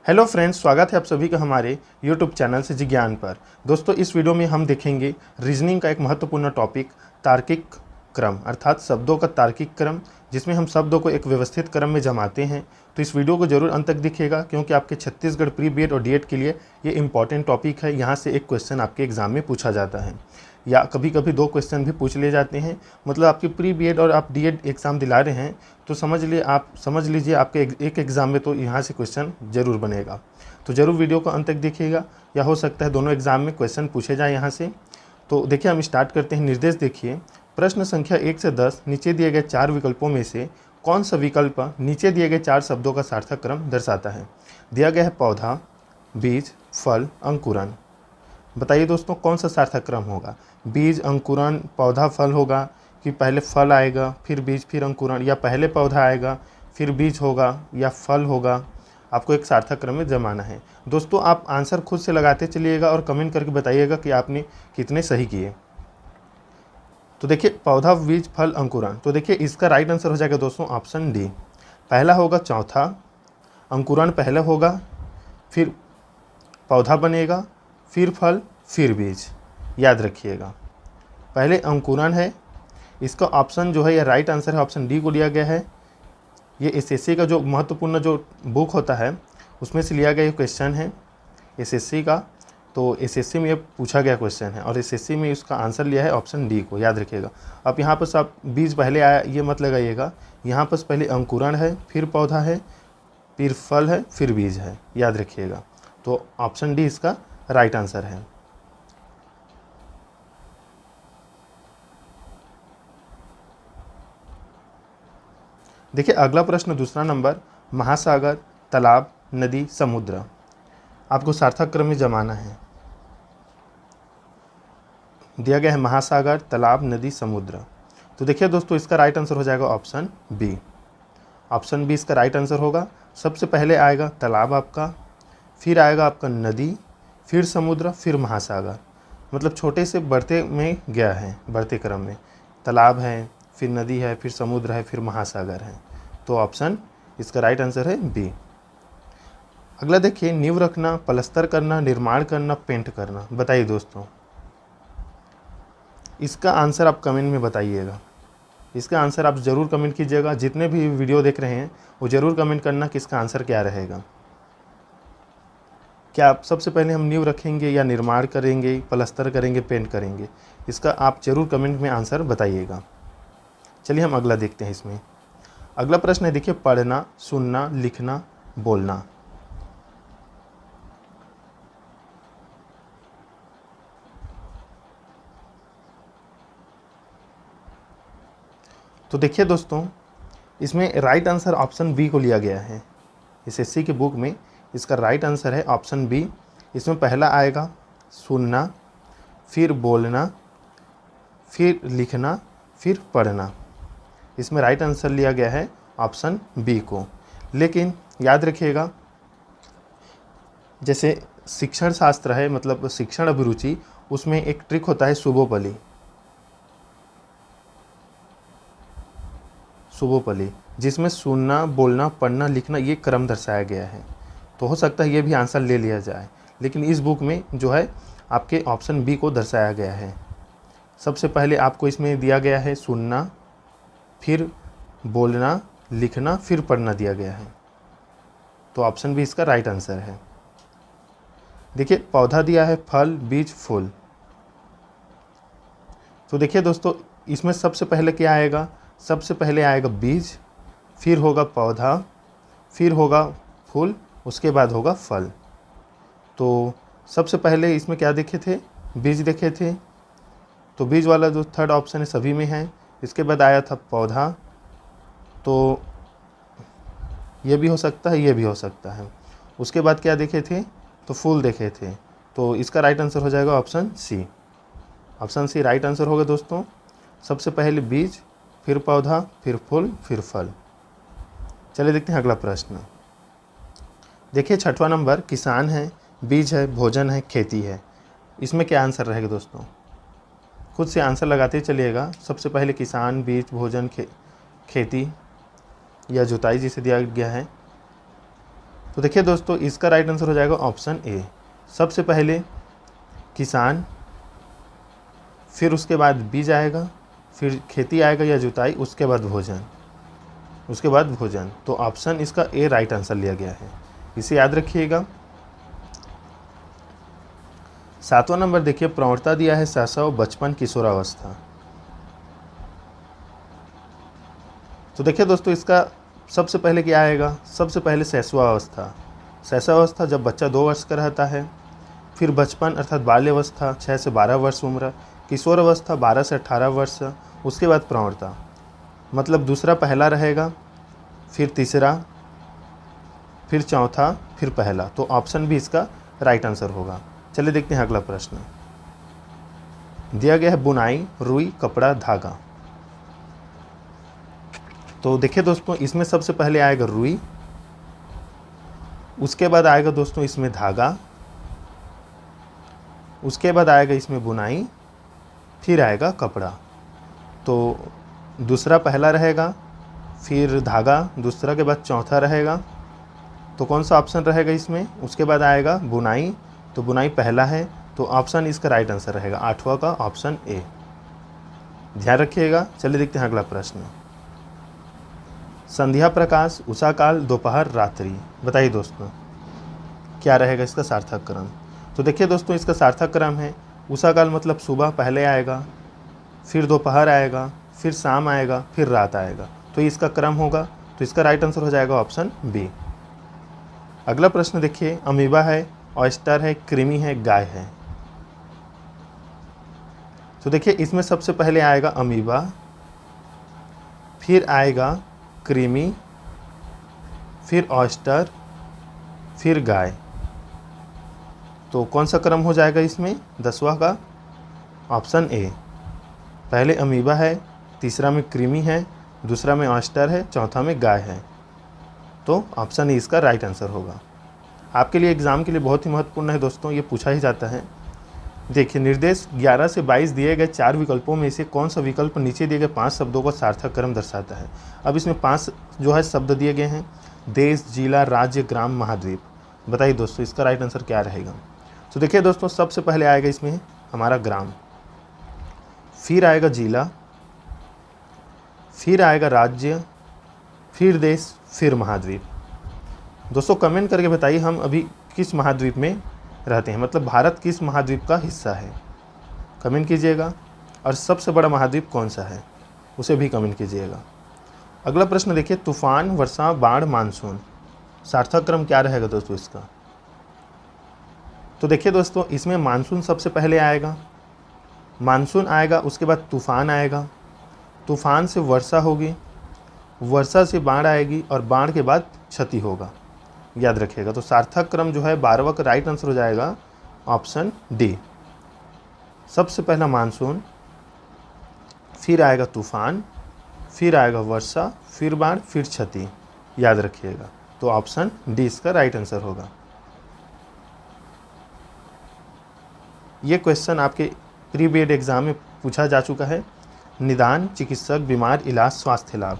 Hello friends, स्वागत है आप सभी का हमारे यूट्यूब चैनल से जिज्ञान पर। दोस्तों, इस वीडियो में हम देखेंगे रीजनिंग का एक महत्वपूर्ण टॉपिक तार्किक क्रम अर्थात शब्दों का तार्किक क्रम, जिसमें हम शब्दों को एक व्यवस्थित क्रम में जमाते हैं। तो इस वीडियो को जरूर अंत तक देखिएगा, क्योंकि आपके छत्तीसगढ़ प्री बीएड और डीएड के लिए ये इंपॉर्टेंट टॉपिक है। यहाँ से एक क्वेश्चन आपके एग्जाम में पूछा जाता है, या कभी कभी 2 क्वेश्चन भी पूछ लिए जाते हैं। मतलब आपकी प्री बीएड और आप डीएड एग्ज़ाम दिला रहे हैं तो समझ लीजिए आपके एक एग्ज़ाम में तो यहाँ से क्वेश्चन ज़रूर बनेगा। तो ज़रूर वीडियो को अंत तक देखिएगा, या हो सकता है दोनों एग्ज़ाम में क्वेश्चन पूछे जाए यहाँ से। तो देखिए, हम स्टार्ट करते हैं। निर्देश देखिए, प्रश्न संख्या 1 से 10 नीचे दिए गए 4 विकल्पों में से कौन सा विकल्प नीचे दिए गए 4 शब्दों का सार्थक क्रम दर्शाता है। दिया गया है पौधा, बीज, फल, अंकुरन। बताइए दोस्तों, कौन सा सार्थक क्रम होगा? बीज, अंकुरन, पौधा, फल होगा, कि पहले फल आएगा फिर बीज फिर अंकुरन, या पहले पौधा आएगा फिर बीज होगा या फल होगा? आपको एक सार्थक क्रम में जमाना है। दोस्तों, आप आंसर खुद से लगाते चलिएगा और कमेंट करके बताइएगा कि आपने कितने सही किए। तो देखिए, पौधा, बीज, फल, अंकुरन। तो देखिए, इसका राइट आंसर हो जाएगा दोस्तों ऑप्शन डी। पहला होगा चौथा, अंकुरन पहले होगा, फिर पौधा बनेगा, फिर फल, फिर बीज। याद रखिएगा, पहले अंकुरन है। इसका ऑप्शन जो है या राइट आंसर है ऑप्शन डी को लिया गया है। ये एसएससी का जो महत्वपूर्ण जो बुक होता है उसमें से लिया गया क्वेश्चन है एसएससी का। तो एसएससी में ये पूछा गया क्वेश्चन है और एसएससी में इसका आंसर लिया है ऑप्शन डी को। याद रखिएगा। अब यहाँ पर आप बीज पहले आया ये मत लगाइएगा, यहाँ पर पहले अंकुरन है, फिर पौधा है, फिर फल है, फिर बीज है। याद रखिएगा। तो ऑप्शन डी इसका राइट आंसर है। देखिए, अगला प्रश्न दूसरा नंबर, महासागर, तालाब, नदी, समुद्र। आपको सार्थक क्रम में जमाना है। दिया गया है महासागर, तालाब, नदी, समुद्र। तो देखिए दोस्तों, इसका राइट आंसर हो जाएगा ऑप्शन बी। ऑप्शन बी इसका राइट आंसर होगा। सबसे पहले आएगा तालाब आपका, फिर आएगा आपका नदी, फिर समुद्र, फिर महासागर। मतलब छोटे से बढ़ते में गया है, बढ़ते क्रम में। तालाब है, फिर नदी है, फिर समुद्र है, फिर महासागर है। तो ऑप्शन इसका राइट आंसर है बी। अगला देखिए, नींव रखना, पलस्तर करना, निर्माण करना, पेंट करना। बताइए दोस्तों, इसका आंसर आप कमेंट में बताइएगा। इसका आंसर आप ज़रूर कमेंट कीजिएगा। जितने भी वीडियो देख रहे हैं वो ज़रूर कमेंट करना कि इसका आंसर क्या रहेगा। क्या आप सबसे पहले हम नींव रखेंगे, या निर्माण करेंगे, पलस्तर करेंगे, पेंट करेंगे? इसका आप ज़रूर कमेंट में आंसर बताइएगा। चलिए हम अगला देखते हैं। इसमें अगला प्रश्न है, देखिए, पढ़ना, सुनना, लिखना, बोलना। तो देखिए दोस्तों, इसमें राइट आंसर ऑप्शन बी को लिया गया है। एसएससी की बुक में इसका राइट आंसर है ऑप्शन बी। इसमें पहला आएगा सुनना, फिर बोलना, फिर लिखना, फिर पढ़ना। इसमें राइट आंसर लिया गया है ऑप्शन बी को। लेकिन याद रखिएगा, जैसे शिक्षण शास्त्र है, मतलब शिक्षण अभिरुचि, उसमें एक ट्रिक होता है शुभोपली। शुभोपली, जिसमें सुनना, बोलना, पढ़ना, लिखना ये क्रम दर्शाया गया है। तो हो सकता है ये भी आंसर ले लिया जाए, लेकिन इस बुक में जो है आपके ऑप्शन बी को दर्शाया गया है। सबसे पहले आपको इसमें दिया गया है सुनना, फिर बोलना, लिखना, फिर पढ़ना दिया गया है। तो ऑप्शन बी इसका राइट आंसर है। देखिए, पौधा दिया है, फल, बीज, फूल। तो देखिए दोस्तों, इसमें सबसे पहले क्या आएगा? सबसे पहले आएगा बीज, फिर होगा पौधा, फिर होगा फूल, उसके बाद होगा फल। तो सबसे पहले इसमें क्या देखे थे? बीज देखे थे। तो बीज वाला जो थर्ड ऑप्शन है सभी में है। इसके बाद आया था पौधा, तो ये भी हो सकता है, ये भी हो सकता है। उसके बाद क्या देखे थे? तो फूल देखे थे। तो इसका राइट आंसर हो जाएगा option C. Option C right answer होगा दोस्तों। सबसे पहले बीज, फिर पौधा, फिर फूल, फिर फल। चलिए देखते हैं अगला प्रश्न। देखिए, छठवां नंबर, किसान है, बीज है, भोजन है, खेती है। इसमें क्या आंसर रहेगा दोस्तों? खुद से आंसर लगाते चलिएगा। सबसे पहले किसान, बीज, भोजन, खेती या जुताई जिसे दिया गया है। तो देखिए दोस्तों, इसका राइट आंसर हो जाएगा ऑप्शन ए। सबसे पहले किसान, फिर उसके बाद बीज आएगा, फिर खेती आएगा या जुताई, उसके बाद भोजन। तो ऑप्शन इसका ए राइट आंसर लिया गया है, इसे याद रखिएगा। 7वां नंबर देखिए, प्रौढ़ता दिया है शैशव, बचपन, किशोरावस्था। तो देखिए दोस्तों, इसका सबसे पहले क्या आएगा? सबसे पहले शैशवावस्था। शैशवावस्था जब बच्चा 2 वर्ष का रहता है, फिर बचपन अर्थात बाल्यावस्था 6 से 12 वर्ष उम्र, किशोरावस्था 12 से 18 वर्ष, उसके बाद प्रौढ़ता। मतलब दूसरा पहला रहेगा, फिर तीसरा, फिर चौथा, फिर पहला। तो ऑप्शन भी इसका राइट आंसर होगा। चलिए देखते हैं अगला प्रश्न। दिया गया है बुनाई, रुई, कपड़ा, धागा। तो देखिए दोस्तों, इसमें सबसे पहले आएगा रुई, उसके बाद आएगा दोस्तों इसमें धागा, उसके बाद आएगा इसमें बुनाई, फिर आएगा कपड़ा। तो दूसरा पहला रहेगा, फिर धागा दूसरा के बाद चौथा रहेगा। तो कौन सा ऑप्शन रहेगा इसमें? उसके बाद आएगा बुनाई, तो बुनाई पहला है, तो ऑप्शन इसका राइट आंसर रहेगा 8वां का ऑप्शन ए। ध्यान रखिएगा। चलिए देखते हैं अगला प्रश्न। संध्या प्रकाश, उषा काल, दोपहर, रात्रि। बताइए दोस्तों क्या रहेगा इसका सार्थक क्रम? तो देखिए दोस्तों, इसका सार्थक क्रम है उषा काल मतलब सुबह पहले आएगा, फिर दोपहर आएगा, फिर शाम आएगा, फिर रात आएगा। तो इसका क्रम होगा, तो इसका राइट आंसर हो जाएगा ऑप्शन बी। अगला प्रश्न देखिए, अमीबा है, ऑयस्टर है, कृमि है, गाय है। तो देखिए इसमें सबसे पहले आएगा अमीबा, फिर आएगा कृमि, फिर ऑयस्टर, फिर गाय। तो कौन सा क्रम हो जाएगा इसमें? 10वां का ऑप्शन ए। पहले अमीबा है, तीसरा में कृमि है, दूसरा में ऑयस्टर है, चौथा में गाय है। तो ऑप्शन ए इसका राइट आंसर होगा। आपके लिए एग्ज़ाम के लिए बहुत ही महत्वपूर्ण है दोस्तों, ये पूछा ही जाता है। देखिए, निर्देश 11 से 22 दिए गए 4 विकल्पों में से कौन सा विकल्प नीचे दिए गए 5 शब्दों का सार्थक क्रम दर्शाता है? अब इसमें 5 जो है शब्द दिए गए हैं, देश, जिला, राज्य, ग्राम, महाद्वीप। बताइए दोस्तों इसका राइट आंसर क्या रहेगा? तो देखिए दोस्तों, सबसे पहले आएगा इसमें हमारा ग्राम, फिर आएगा जिला, फिर आएगा राज्य, फिर देश, फिर महाद्वीप। दोस्तों कमेंट करके बताइए हम अभी किस महाद्वीप में रहते हैं, मतलब भारत किस महाद्वीप का हिस्सा है, कमेंट कीजिएगा। और सबसे बड़ा महाद्वीप कौन सा है उसे भी कमेंट कीजिएगा। अगला प्रश्न देखिए, तूफान, वर्षा, बाढ़, मानसून। सार्थक क्रम क्या रहेगा दोस्तों इसका? तो देखिए दोस्तों, इसमें मानसून सबसे पहले आएगा, मानसून आएगा, उसके बाद तूफान आएगा, तूफान से वर्षा होगी, वर्षा से बाढ़ आएगी, और बाढ़ के बाद क्षति होगा। याद रखिएगा। तो सार्थक क्रम जो है 12वां का राइट आंसर हो जाएगा ऑप्शन डी। सबसे पहला मानसून, फिर आएगा तूफान, फिर आएगा वर्षा, फिर बाढ़, फिर क्षति। याद रखिएगा। तो ऑप्शन डी इसका राइट आंसर होगा। ये क्वेश्चन आपके प्री बीएड एग्जाम में पूछा जा चुका है। निदान, चिकित्सक, बीमार, इलाज, स्वास्थ्य लाभ।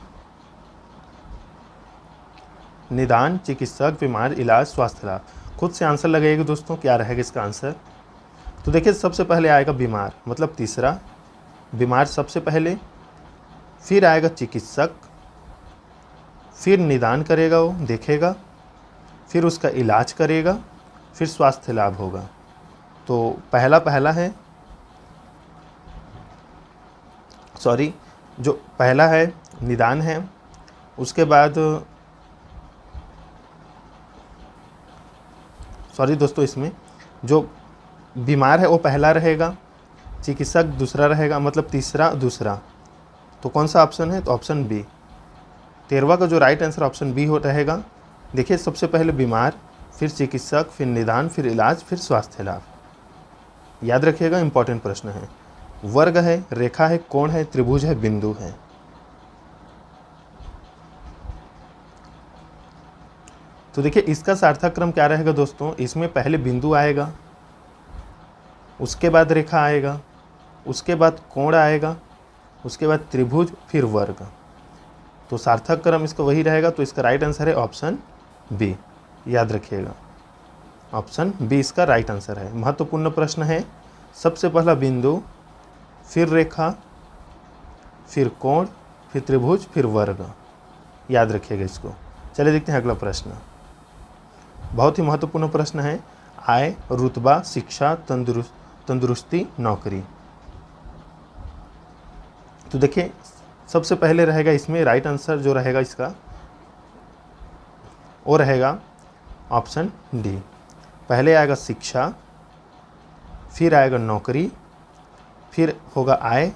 निदान, चिकित्सक, बीमार, इलाज, स्वास्थ्य लाभ। खुद से आंसर लगाइएगा दोस्तों, क्या रहेगा इसका आंसर? तो देखिए सबसे पहले आएगा बीमार, मतलब तीसरा, बीमार सबसे पहले, फिर आएगा चिकित्सक, फिर निदान करेगा, वो देखेगा, फिर उसका इलाज करेगा, फिर स्वास्थ्य लाभ होगा। तो पहला है, सॉरी, जो पहला है निदान है, उसके बाद सॉरी दोस्तों, इसमें जो बीमार है वो पहला रहेगा, चिकित्सक दूसरा रहेगा, मतलब तीसरा दूसरा। तो कौन सा ऑप्शन है? तो ऑप्शन बी। 13वां का जो राइट आंसर ऑप्शन बी हो रहेगा। देखिए सबसे पहले बीमार, फिर चिकित्सक, फिर निदान, फिर इलाज, फिर स्वास्थ्य लाभ। याद रखिएगा, इंपॉर्टेंट प्रश्न है। वर्ग है, रेखा है, कोण है, त्रिभुज है, बिंदु है। तो देखिए इसका सार्थक क्रम क्या रहेगा दोस्तों? इसमें पहले बिंदु आएगा, उसके बाद रेखा आएगा, उसके बाद कोण आएगा, उसके बाद त्रिभुज, फिर वर्ग। तो सार्थक क्रम इसका वही रहेगा। तो इसका राइट आंसर है ऑप्शन बी। याद रखिएगा, ऑप्शन बी इसका राइट आंसर है। महत्वपूर्ण प्रश्न है, सबसे पहला बिंदु, फिर रेखा, फिर कोण, फिर त्रिभुज, फिर वर्ग। याद रखिएगा इसको। चलिए देखते हैं अगला प्रश्न। बहुत ही महत्वपूर्ण प्रश्न है, आय, रुतबा, शिक्षा, तंदुरुस्ती, नौकरी। तो देखिए सबसे पहले रहेगा इसमें राइट आंसर जो रहेगा इसका वो रहेगा ऑप्शन डी। पहले आएगा शिक्षा, फिर आएगा नौकरी, फिर होगा आय।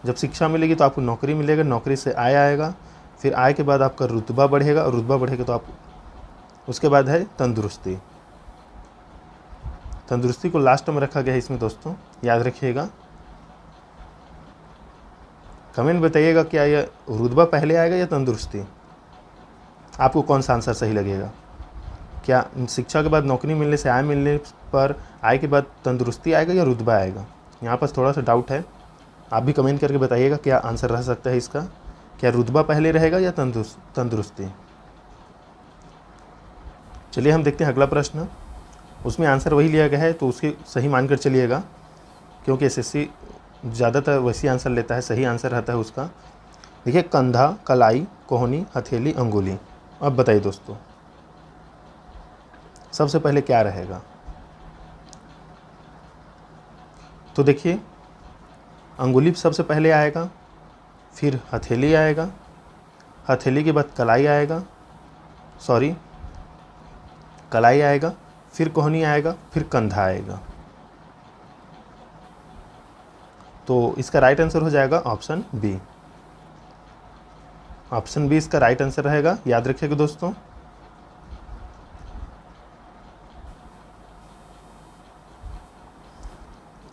जब शिक्षा मिलेगी तो आपको नौकरी मिलेगा, नौकरी से आय आएगा, फिर आय के बाद आपका रुतबा बढ़ेगा, और रुतबा बढ़ेगा तो आप उसके बाद है तंदुरुस्ती। तंदुरुस्ती को लास्ट में रखा गया है इसमें दोस्तों, याद रखिएगा। कमेंट बताइएगा क्या यह रुतबा पहले आएगा या तंदुरुस्ती, आपको कौन सा आंसर सही लगेगा। क्या शिक्षा के बाद नौकरी मिलने से, आय मिलने पर आय के बाद तंदुरुस्ती आएगा या रुतबा आएगा, यहाँ पर थोड़ा सा डाउट है। आप भी कमेंट करके बताइएगा क्या आंसर रह सकता है इसका, क्या रुतबा पहले रहेगा या तंदुरुस्ती। चलिए हम देखते हैं अगला प्रश्न। उसमें आंसर वही लिया गया है तो उसकी सही मानकर चलिएगा, क्योंकि एसएससी ज़्यादातर वैसी आंसर लेता है, सही आंसर रहता है उसका। देखिए, कंधा, कलाई, कोहनी, हथेली, अंगुली। अब बताइए दोस्तों सबसे पहले क्या रहेगा। तो देखिए अंगुली सबसे पहले आएगा, फिर हथेली आएगा, हथेली के बाद कलाई आएगा, कलाई आएगा, फिर कोहनी आएगा, फिर कंधा आएगा। तो इसका राइट आंसर हो जाएगा ऑप्शन बी। ऑप्शन बी इसका राइट आंसर रहेगा, याद रखिएगा दोस्तों।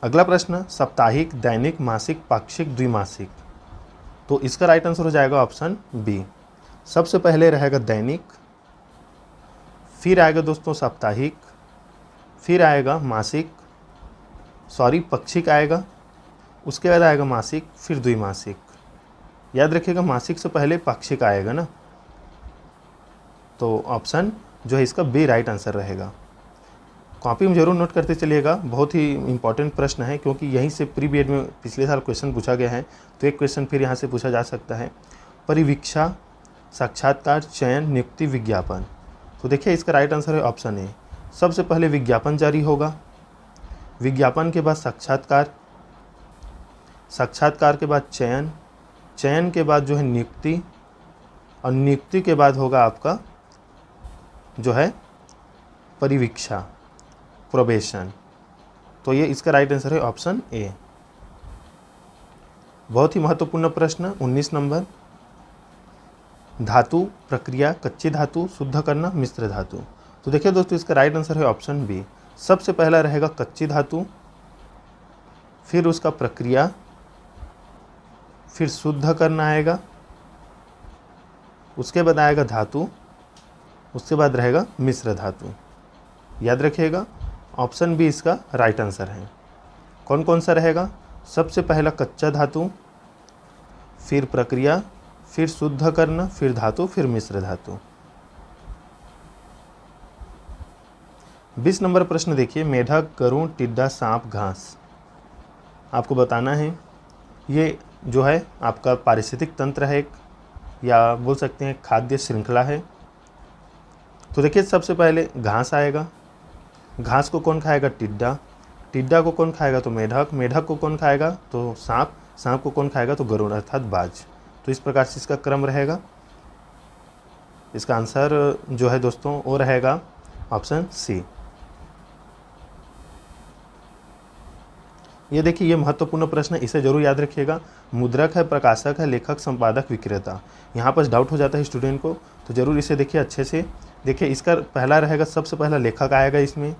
अगला प्रश्न, साप्ताहिक, दैनिक, मासिक, पाक्षिक, द्विमासिक। तो इसका राइट आंसर हो जाएगा ऑप्शन बी। सबसे पहले रहेगा दैनिक, फिर आएगा दोस्तों साप्ताहिक, फिर आएगा पाक्षिक आएगा, उसके बाद आएगा मासिक, फिर द्विमासिक। याद रखिएगा मासिक से पहले पाक्षिक आएगा ना, तो ऑप्शन जो है इसका बी राइट आंसर रहेगा। कॉपी में जरूर नोट करते चलिएगा, बहुत ही इंपॉर्टेंट प्रश्न है, क्योंकि यहीं से प्री बीएड में पिछले साल क्वेश्चन पूछा गया है, तो एक क्वेश्चन फिर यहाँ से पूछा जा सकता है। परिवीक्षा, साक्षात्कार, चयन, नियुक्ति, विज्ञापन। तो देखिए इसका राइट आंसर है ऑप्शन ए। सबसे पहले विज्ञापन जारी होगा, विज्ञापन के बाद साक्षात्कार, साक्षात्कार के बाद चयन, चयन के बाद जो है नियुक्ति, और नियुक्ति के बाद होगा आपका जो है परिवीक्षा, प्रोबेशन। तो ये इसका राइट आंसर है ऑप्शन ए। बहुत ही महत्वपूर्ण प्रश्न 19 नंबर, धातु, प्रक्रिया, कच्ची धातु, शुद्ध करना, मिश्र धातु। तो देखिए दोस्तों इसका राइट आंसर है ऑप्शन बी। सबसे पहला रहेगा कच्ची धातु, फिर उसका प्रक्रिया, फिर शुद्ध करना आएगा, उसके बाद आएगा धातु, उसके बाद रहेगा मिश्र धातु। याद रखिएगा ऑप्शन बी इसका राइट आंसर है। कौन कौन सा रहेगा, सबसे पहला कच्चा धातु, फिर प्रक्रिया, फिर शुद्ध करना, फिर धातु, फिर मिश्र धातु। 20 नंबर प्रश्न देखिए, मेढक, गरुड़, टिड्डा, सांप, घास। आपको बताना है ये जो है आपका पारिस्थितिक तंत्र है एक, या बोल सकते हैं खाद्य श्रृंखला है। तो देखिए सबसे पहले घास आएगा, घास को कौन खाएगा, टिड्डा, टिड्डा को कौन खाएगा तो मेढक, मेढक को कौन खाएगा तो सांप, सांप को कौन खाएगा तो गरुड़ अर्थात बाज। तो इस प्रकार से इसका क्रम रहेगा। इसका आंसर जो है दोस्तों वो रहेगा ऑप्शन सी। ये देखिए ये महत्वपूर्ण प्रश्न है, इसे जरूर याद रखिएगा। मुद्रक है, प्रकाशक है, लेखक, संपादक, विक्रेता। यहाँ पर डाउट हो जाता है स्टूडेंट को, तो जरूर इसे देखिए अच्छे से। देखिए इसका पहला रहेगा, सबसे पहला लेखक आएगा, इसमें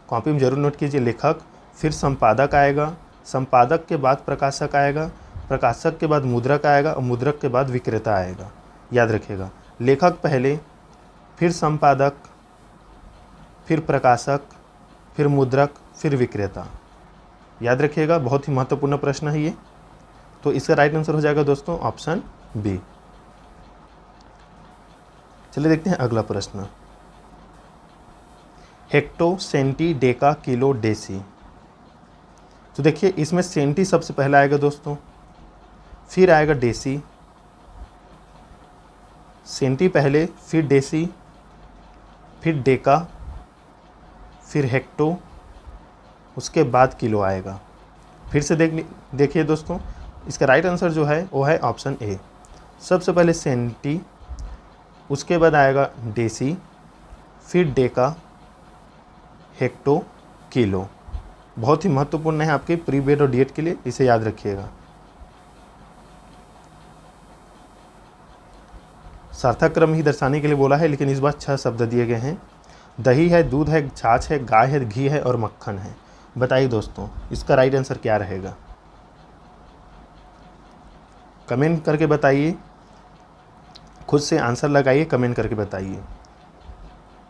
कॉपी में जरूर नोट कीजिए लेखक, फिर संपादक आएगा, संपादक के बाद प्रकाशक आएगा, प्रकाशक के बाद मुद्रक आएगा, और मुद्रक के बाद विक्रेता आएगा। याद रखिएगा लेखक पहले, फिर संपादक, फिर प्रकाशक, फिर मुद्रक, फिर विक्रेता। याद रखिएगा बहुत ही महत्वपूर्ण प्रश्न है ये। तो इसका राइट आंसर हो जाएगा दोस्तों ऑप्शन बी। चलिए देखते हैं अगला प्रश्न। Hecto, centi, deca, kilo, deci. तो देखिए इसमें सेंटी सबसे पहला आएगा दोस्तों, फिर आएगा डेसी, सेंटी पहले, फिर डेसी, फिर डेका, फिर हेक्टो, उसके बाद किलो आएगा। फिर से देखिए दोस्तों, इसका राइट आंसर जो है वो है ऑप्शन ए। सबसे पहले सेंटी, उसके बाद आएगा डेसी, फिर डेका, हेक्टो, किलो। बहुत ही महत्वपूर्ण है आपके प्री बीएड और डीएड के लिए, इसे याद रखिएगा। सार्थक क्रम ही दर्शाने के लिए बोला है, लेकिन इस बार 6 शब्द दिए गए हैं। दही है, दूध है, छाछ है, गाय है, घी है और मक्खन है। बताइए दोस्तों इसका राइट आंसर क्या रहेगा? कमेंट करके बताइए, खुद से आंसर लगाइए, कमेंट करके बताइए।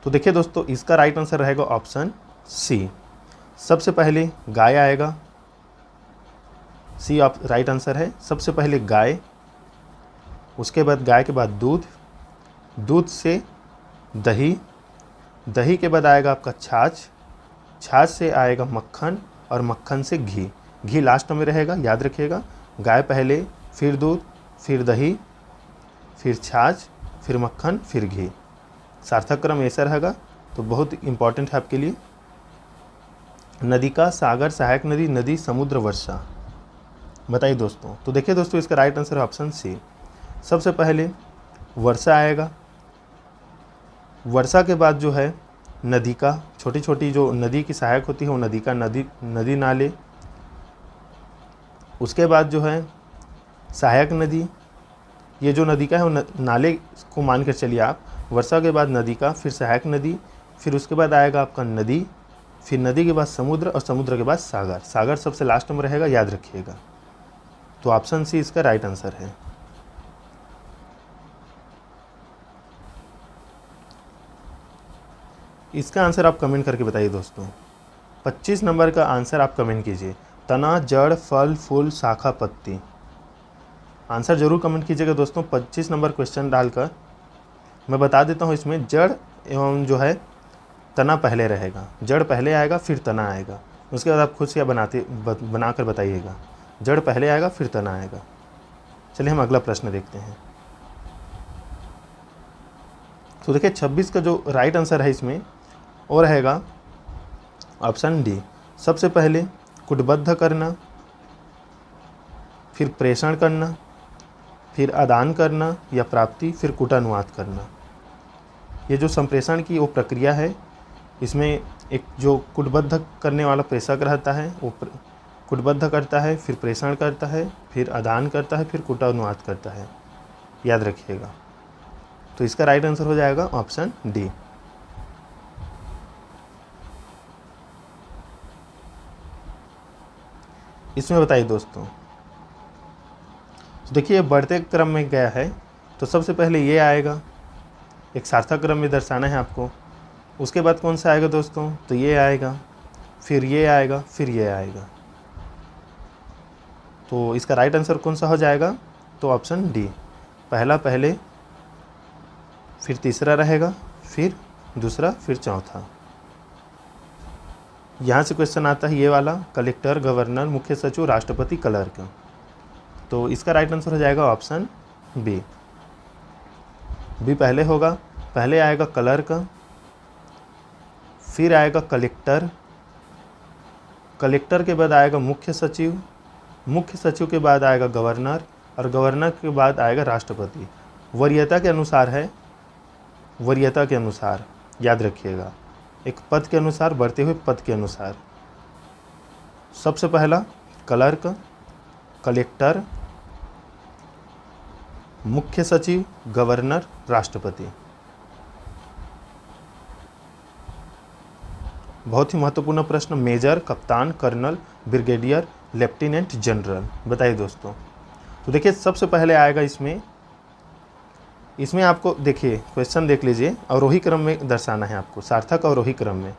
तो देखिए दोस्तों इसका राइट आंसर रहेगा ऑप्शन सी। सबसे पहले गाय आएगा, सी आप राइट आंसर है। सबसे पहले गाय, उसके बाद गाय के बाद दूध, दूध से दही, दही के बाद आएगा आपका छाछ, छाछ से आएगा मक्खन और मक्खन से घी, घी लास्ट में रहेगा, याद रखिएगा। गाय पहले, फिर दूध, फिर दही, फिर छाछ, फिर मक्खन, फिर घी। सार्थक क्रम ऐसा रहेगा। तो बहुत इंपॉर्टेंट है आपके लिए। नदी का, सागर, सहायक नदी, नदी, समुद्र, वर्षा। बताइए दोस्तों। तो देखिए दोस्तों इसका राइट आंसर है ऑप्शन सी। सबसे पहले वर्षा आएगा, वर्षा के बाद जो है नदी का, छोटी छोटी जो नदी की सहायक होती है वो नदी का, नदी नाले। उसके बाद जो है सहायक नदी, ये जो नदी का है वो नाले को मान कर चलिए आप। वर्षा के बाद नदी का, फिर सहायक नदी, फिर उसके बाद आएगा आपका नदी, फिर नदी के बाद समुद्र और समुद्र के बाद सागर। सागर सबसे लास्ट में रहेगा, याद रखिएगा। तो ऑप्शन सी इसका राइट आंसर है। इसका आंसर आप कमेंट करके बताइए दोस्तों। 25 नंबर का आंसर आप कमेंट कीजिए। तना, जड़, फल, फूल, शाखा, पत्ती। आंसर जरूर कमेंट कीजिएगा दोस्तों। 25 नंबर क्वेश्चन डालकर मैं बता देता हूँ, इसमें जड़ एवं जो है तना पहले रहेगा, जड़ पहले आएगा फिर तना आएगा। उसके बाद आप खुद से बनाकर बताइएगा। जड़ पहले आएगा फिर तना आएगा। चलिए हम अगला प्रश्न देखते हैं। तो देखिए 26 का जो राइट आंसर है इसमें और रहेगा ऑप्शन डी। सबसे पहले कुटबद्ध करना, फिर प्रेषण करना, फिर आदान करना या प्राप्ति, फिर कूटानुवाद करना। ये जो संप्रेषण की वो प्रक्रिया है, इसमें एक जो कुटबद्ध करने वाला प्रेषक रहता है वो कुटबद्ध करता है, फिर प्रेषण करता है, फिर आदान करता है, फिर कूटानुवाद करता है, याद रखिएगा। तो इसका राइट आंसर हो जाएगा ऑप्शन डी। इसमें बताइए दोस्तों। तो देखिए बढ़ते क्रम में गया है, तो सबसे पहले ये आएगा, एक सार्थक क्रम में दर्शाना है आपको। उसके बाद कौन सा आएगा दोस्तों? तो ये आएगा, फिर ये आएगा, फिर ये आएगा। तो इसका राइट आंसर कौन सा हो जाएगा? तो ऑप्शन डी। पहला पहले, फिर तीसरा रहेगा, फिर दूसरा, फिर चौथा। यहाँ से क्वेश्चन आता है ये वाला, कलेक्टर, गवर्नर, मुख्य सचिव, राष्ट्रपति, क्लर्क। तो इसका राइट आंसर हो जाएगा ऑप्शन बी। बी पहले होगा, पहले आएगा क्लर्क, फिर आएगा कलेक्टर, कलेक्टर के बाद आएगा मुख्य सचिव, मुख्य सचिव के बाद आएगा गवर्नर और गवर्नर के बाद आएगा राष्ट्रपति। वरीयता के अनुसार है, वरीयता के अनुसार, याद रखिएगा। एक पद के अनुसार, बढ़ते हुए पद के अनुसार। सबसे पहला क्लर्क, कलेक्टर, मुख्य सचिव, गवर्नर, राष्ट्रपति। बहुत ही महत्वपूर्ण प्रश्न। मेजर, कप्तान, कर्नल, ब्रिगेडियर, लेफ्टिनेंट जनरल। बताइए दोस्तों। तो देखिए सबसे पहले आएगा इसमें आपको देखिए क्वेश्चन देख लीजिए, अवरोही क्रम में दर्शाना है आपको, सार्थक अवरोही क्रम में,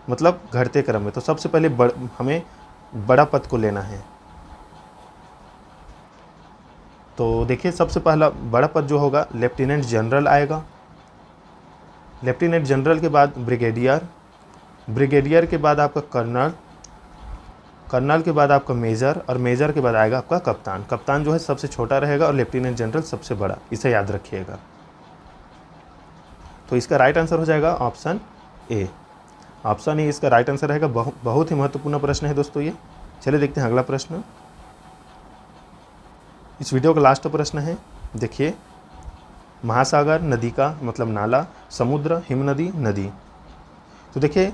मतलब घटते क्रम में। तो सबसे पहले हमें बड़ा पद को लेना है। तो देखिए सबसे पहला बड़ा पद जो होगा लेफ्टिनेंट जनरल आएगा, लेफ्टिनेंट जनरल के बाद ब्रिगेडियर, ब्रिगेडियर के बाद आपका कर्नल, कर्नल के बाद आपका मेजर, और मेजर के बाद आएगा आपका कप्तान। कप्तान जो है सबसे छोटा रहेगा और लेफ्टिनेंट जनरल सबसे बड़ा, इसे याद रखिएगा। तो इसका राइट आंसर हो जाएगा ऑप्शन ए। ऑप्शन ए इसका राइट आंसर रहेगा। बहुत ही महत्वपूर्ण प्रश्न है दोस्तों ये। चलिए देखते हैं अगला प्रश्न। इस वीडियो का लास्ट प्रश्न है, देखिए, महासागर, नदी का मतलब नाला, समुद्र, हिमनदी, नदी। तो देखिए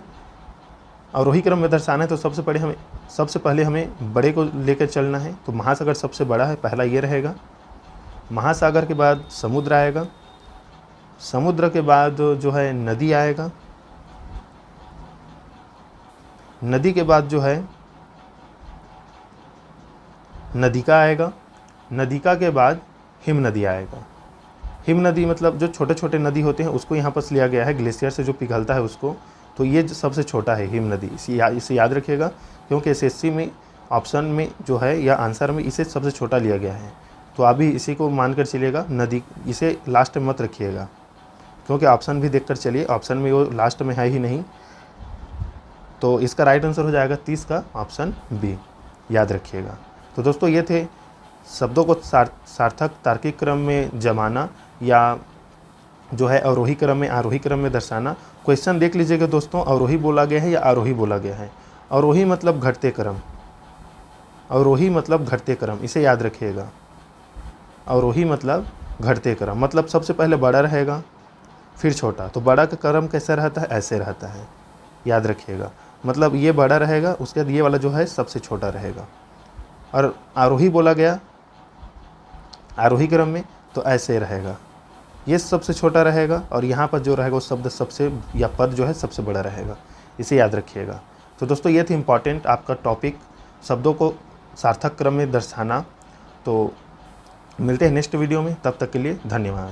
अवरोही क्रम में दर्शाना है तो सबसे पहले हमें बड़े को लेकर चलना है। तो महासागर सबसे बड़ा है, पहला ये रहेगा। महासागर के बाद समुद्र आएगा, समुद्र के बाद जो है नदी आएगा, नदी के बाद जो है नदिका आएगा, नदिका के बाद हिम नदी आएगा। हिम नदी मतलब जो छोटे छोटे नदी होते हैं उसको यहाँ पर लिया गया है, ग्लेशियर से जो पिघलता है उसको। तो ये सबसे छोटा है हिम नदी, इसे याद रखिएगा, क्योंकि एसएससी में ऑप्शन में जो है या आंसर में इसे सबसे छोटा लिया गया है। तो अभी इसी को मानकर चलिएगा नदी, इसे लास्ट में मत रखिएगा, क्योंकि ऑप्शन भी देखकर चलिए, ऑप्शन में वो लास्ट में है ही नहीं। तो इसका राइट आंसर हो जाएगा 30 का ऑप्शन बी, याद रखिएगा। तो दोस्तों ये थे शब्दों को सार्थक तार्किक क्रम में जमाना या जो है अवरोही क्रम में आरोही क्रम में दर्शाना। क्वेश्चन देख लीजिएगा दोस्तों, अवरोही बोला गया है या आरोही बोला गया है। अवरोही मतलब घटते क्रम, अवरोही मतलब घटते क्रम, इसे याद रखिएगा। अवरोही मतलब घटते क्रम, मतलब सबसे पहले बड़ा रहेगा फिर छोटा। तो बड़ा का क्रम कैसा रहता है, ऐसे रहता है, याद रखिएगा। मतलब ये बड़ा रहेगा, उसके बाद ये वाला जो है सबसे छोटा रहेगा। और आरोही बोला गया आरोही क्रम में तो ऐसे रहेगा, ये सबसे छोटा रहेगा और यहाँ पर जो रहेगा वो शब्द सबसे या पद जो है सबसे बड़ा रहेगा, इसे याद रखिएगा। तो दोस्तों ये थी इम्पॉर्टेंट आपका टॉपिक, शब्दों को सार्थक क्रम में दर्शाना। तो मिलते हैं नेक्स्ट वीडियो में, तब तक के लिए धन्यवाद।